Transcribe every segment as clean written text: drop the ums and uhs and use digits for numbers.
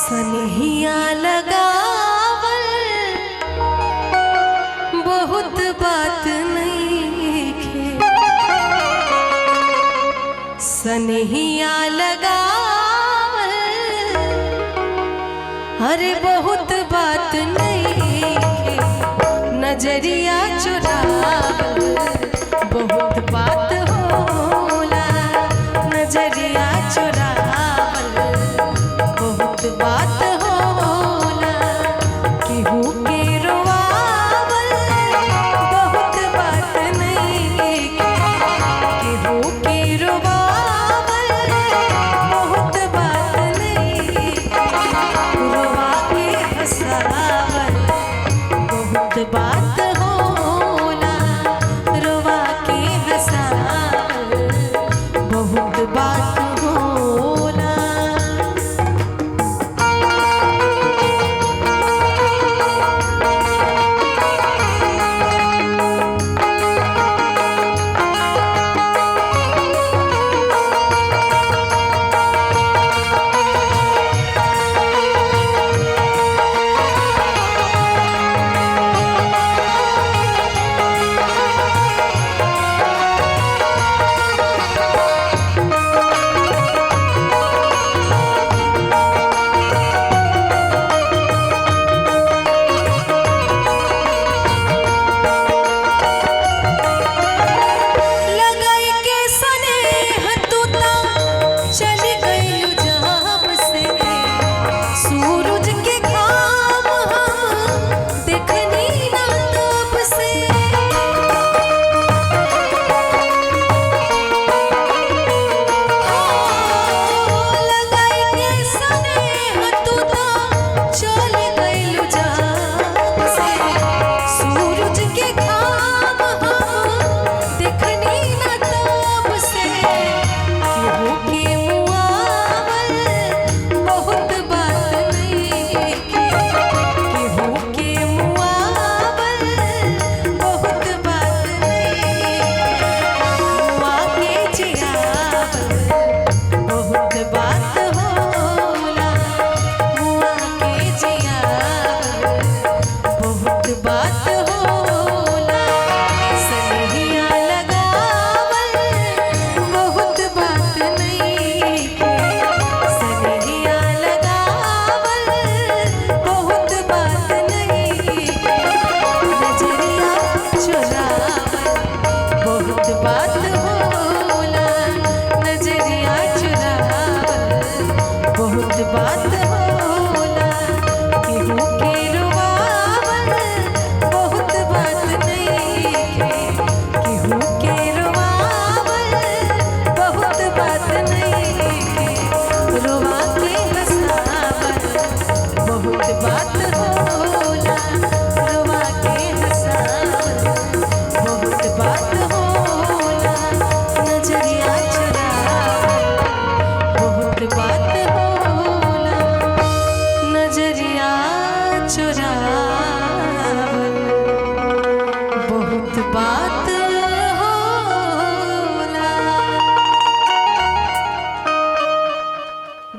सनहिया लगावल बहुत बात नइखे। सनहिया लगावल अरे बहुत बात नइखे। नजरिया चुरावल बहुत बात होला। नजरिया चुरावल बहुत बात होला। केहू के रोआवल बहुत बात नइखे। केहू के रोआवल बहुत बात नइखे। रोआ के हंसावल बहुत बात होला। रोआ के हंसावल बहुत बात होला।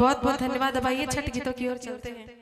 बहुत बहुत धन्यवाद। अब आइए छठ गीतों की ओर चलते हैं।